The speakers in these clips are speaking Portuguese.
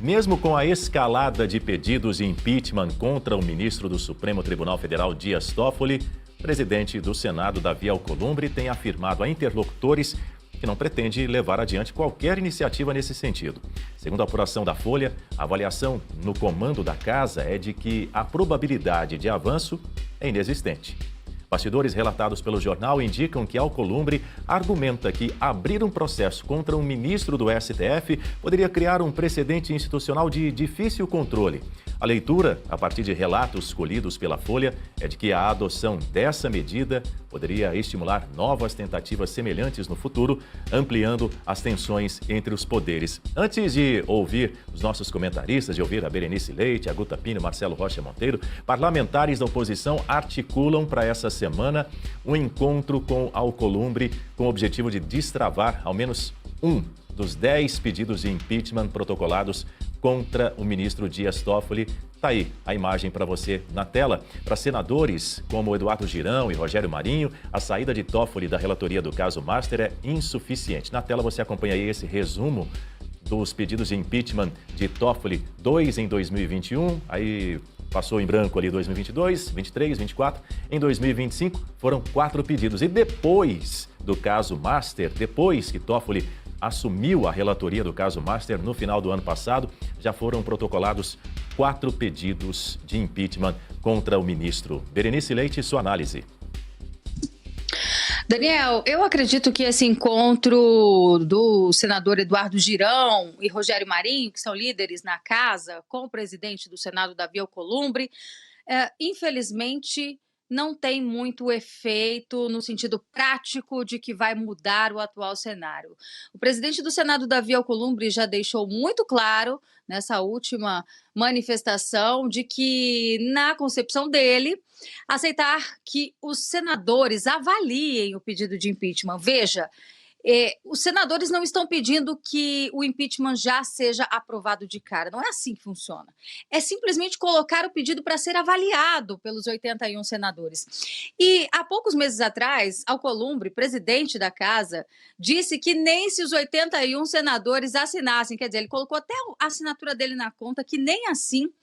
Mesmo com a escalada de pedidos de impeachment contra o ministro do Supremo Tribunal Federal, Dias Toffoli, o presidente do Senado, Davi Alcolumbre, tem afirmado a interlocutores que não pretende levar adiante qualquer iniciativa nesse sentido. Segundo a apuração da Folha, a avaliação no comando da casa é de que a probabilidade de avanço é inexistente. Bastidores relatados pelo jornal indicam que Alcolumbre argumenta que abrir um processo contra um ministro do STF poderia criar um precedente institucional de difícil controle. A leitura, a partir de relatos colhidos pela Folha, é de que a adoção dessa medida poderia estimular novas tentativas semelhantes no futuro, ampliando as tensões entre os poderes. Antes de ouvir os nossos comentaristas, de ouvir a Berenice Leite, a Guta Pino e Marcelo Rocha Monteiro, parlamentares da oposição articulam para essa semana um encontro com Alcolumbre com o objetivo de destravar ao menos um dos 10 pedidos de impeachment protocolados contra o ministro Dias Toffoli. Está aí a imagem para você na tela. Para senadores como Eduardo Girão e Rogério Marinho, a saída de Toffoli da relatoria do caso Master é insuficiente. Na tela você acompanha aí esse resumo dos pedidos de impeachment de Toffoli, 2 em 2021, aí passou em branco ali 2022, 23, 24. Em 2025 foram 4 pedidos. E depois do caso Master, depois que Toffoli assumiu a relatoria do caso Master no final do ano passado, já foram protocolados 4 pedidos de impeachment contra o ministro. Berenice Leite, sua análise. Daniel, eu acredito que esse encontro do senador Eduardo Girão e Rogério Marinho, que são líderes na casa, com o presidente do Senado, Davi Alcolumbre, infelizmente não tem muito efeito no sentido prático de que vai mudar o atual cenário. O presidente do Senado, Davi Alcolumbre, já deixou muito claro nessa última manifestação de que, na concepção dele, aceitar que os senadores avaliem o pedido de impeachment. Veja, os senadores não estão pedindo que o impeachment já seja aprovado de cara. Não é assim que funciona. É simplesmente colocar o pedido para ser avaliado pelos 81 senadores. E há poucos meses atrás, Alcolumbre, presidente da casa, disse que nem se os 81 senadores assinassem, quer dizer, ele colocou até a assinatura dele na conta, que nem assim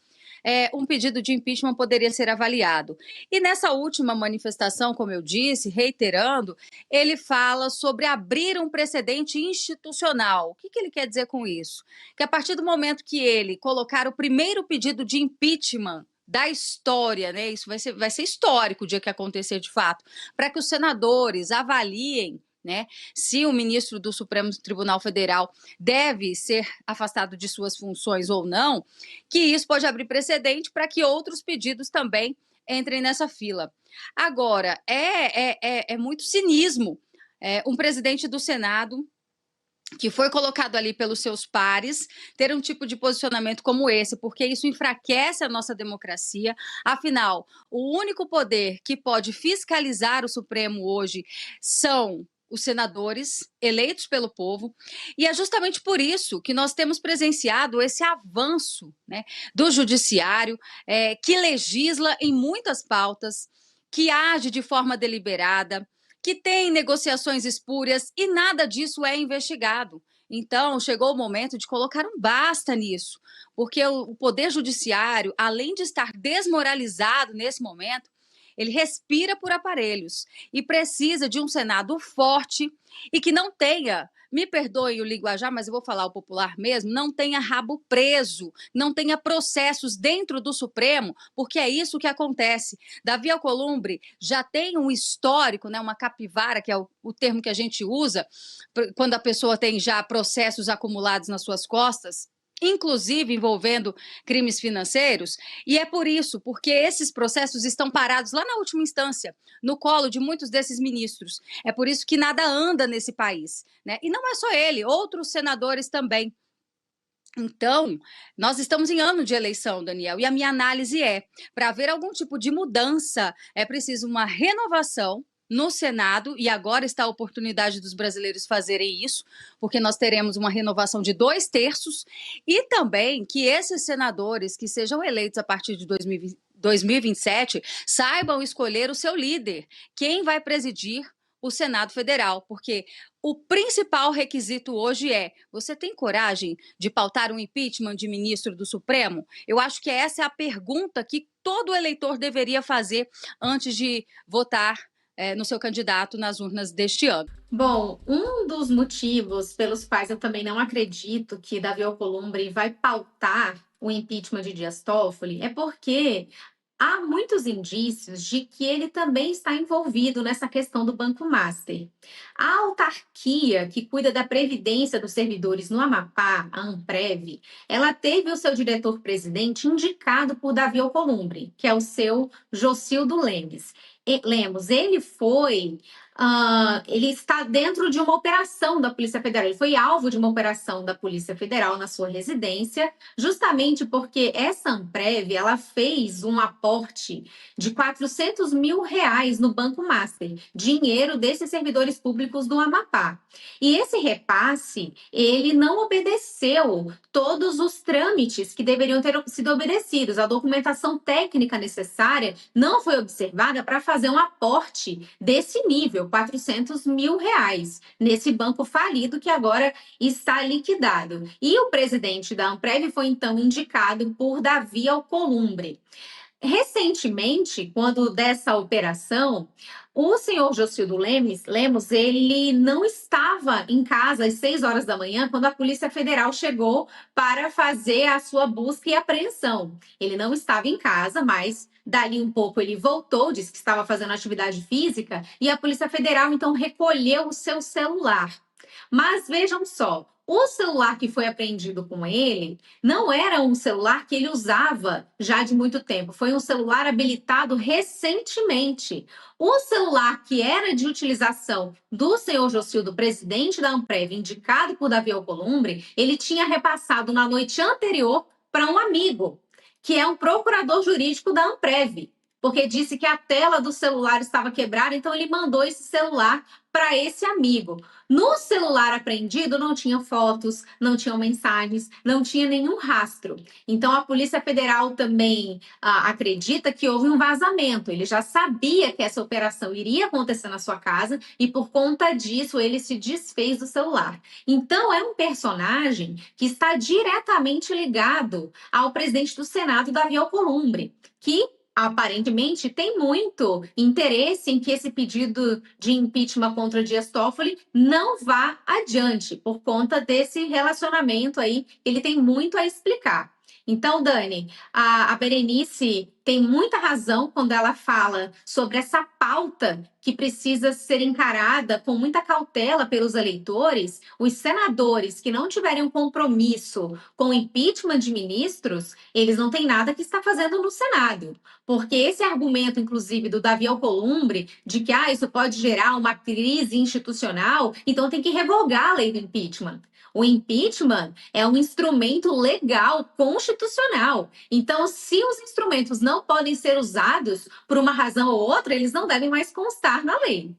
um pedido de impeachment poderia ser avaliado. E nessa última manifestação, como eu disse, reiterando, ele fala sobre abrir um precedente institucional. O que ele quer dizer com isso? Que a partir do momento que ele colocar o primeiro pedido de impeachment da história, né? Isso vai ser histórico o dia que acontecer de fato, para que os senadores avaliem, né, se o ministro do Supremo Tribunal Federal deve ser afastado de suas funções ou não, que isso pode abrir precedente para que outros pedidos também entrem nessa fila. Agora, é muito cinismo um presidente do Senado, que foi colocado ali pelos seus pares, ter um tipo de posicionamento como esse, porque isso enfraquece a nossa democracia. Afinal, o único poder que pode fiscalizar o Supremo hoje são os senadores eleitos pelo povo, e é justamente por isso que nós temos presenciado esse avanço, né, do judiciário, que legisla em muitas pautas, que age de forma deliberada, que tem negociações espúrias e nada disso é investigado. Então, chegou o momento de colocar um basta nisso, porque o Poder Judiciário, além de estar desmoralizado nesse momento, ele respira por aparelhos e precisa de um Senado forte e que não tenha, me perdoem o linguajar, mas eu vou falar o popular mesmo, não tenha rabo preso, não tenha processos dentro do Supremo, porque é isso que acontece. Davi Alcolumbre já tem um histórico, né, uma capivara, que é o termo que a gente usa quando a pessoa tem já processos acumulados nas suas costas, inclusive envolvendo crimes financeiros, e é por isso, porque esses processos estão parados lá na última instância, no colo de muitos desses ministros. É por isso que nada anda nesse país, né? E não é só ele, outros senadores também. Então, nós estamos em ano de eleição, Daniel, e a minha análise é, para haver algum tipo de mudança, é preciso uma renovação no Senado, e agora está a oportunidade dos brasileiros fazerem isso, porque nós teremos uma renovação de 2/3, e também que esses senadores que sejam eleitos a partir de 2027 saibam escolher o seu líder, quem vai presidir o Senado Federal, porque O principal requisito hoje é: você tem coragem de pautar um impeachment de ministro do Supremo? Eu acho que essa é a pergunta que todo eleitor deveria fazer antes de votar no seu candidato nas urnas deste ano. Bom, um dos motivos pelos quais eu também não acredito que Davi Alcolumbre vai pautar o impeachment de Dias Toffoli é porque há muitos indícios de que ele também está envolvido nessa questão do Banco Master. A autarquia que cuida da previdência dos servidores no Amapá, a Amprev, ela teve o seu diretor-presidente indicado por Davi Alcolumbre, que é o seu Jocildo Lemos. Ele foi ele está dentro de uma operação da Polícia Federal. Ele foi alvo de uma operação da Polícia Federal na sua residência, justamente porque essa Amprev ela fez um aporte de R$ 400 mil no Banco Master, dinheiro desses servidores públicos do Amapá. E esse repasse, ele não obedeceu todos os trâmites que deveriam ter sido obedecidos. A documentação técnica necessária não foi observada para fazer um aporte desse nível, R$ 400 mil, nesse banco falido que agora está liquidado. E o presidente da Amprev foi então indicado por Davi Alcolumbre. Recentemente, quando dessa operação, o senhor Jocildo Lemos, ele não estava em casa às 6 horas da manhã, quando a Polícia Federal chegou para fazer a sua busca e apreensão. Ele não estava em casa, mas dali um pouco ele voltou, disse que estava fazendo atividade física, e a Polícia Federal então recolheu o seu celular. Mas vejam só, o celular que foi apreendido com ele não era um celular que ele usava já de muito tempo, foi um celular habilitado recentemente. O celular que era de utilização do senhor Jocildo, presidente da Amprev, indicado por Davi Alcolumbre, ele tinha repassado na noite anterior para um amigo, que é um procurador jurídico da Amprev, porque disse que a tela do celular estava quebrada, então ele mandou esse celular para esse amigo. No celular apreendido não tinha fotos, não tinham mensagens, não tinha nenhum rastro. Então a Polícia Federal também acredita que houve um vazamento. Ele já sabia que essa operação iria acontecer na sua casa e por conta disso ele se desfez do celular. Então é um personagem que está diretamente ligado ao presidente do Senado, Davi Alcolumbre, que aparentemente tem muito interesse em que esse pedido de impeachment contra Dias Toffoli não vá adiante, por conta desse relacionamento aí, ele tem muito a explicar. Então, Dani, a Berenice tem muita razão quando ela fala sobre essa pauta que precisa ser encarada com muita cautela pelos eleitores. Os senadores que não tiverem um compromisso com o impeachment de ministros, eles não têm nada que está fazendo no Senado. Porque esse argumento, inclusive, do Davi Alcolumbre, de que isso pode gerar uma crise institucional, então tem que revogar a lei do impeachment. O impeachment é um instrumento legal, constitucional. Então, se os instrumentos não podem ser usados por uma razão ou outra, eles não devem mais constar na lei.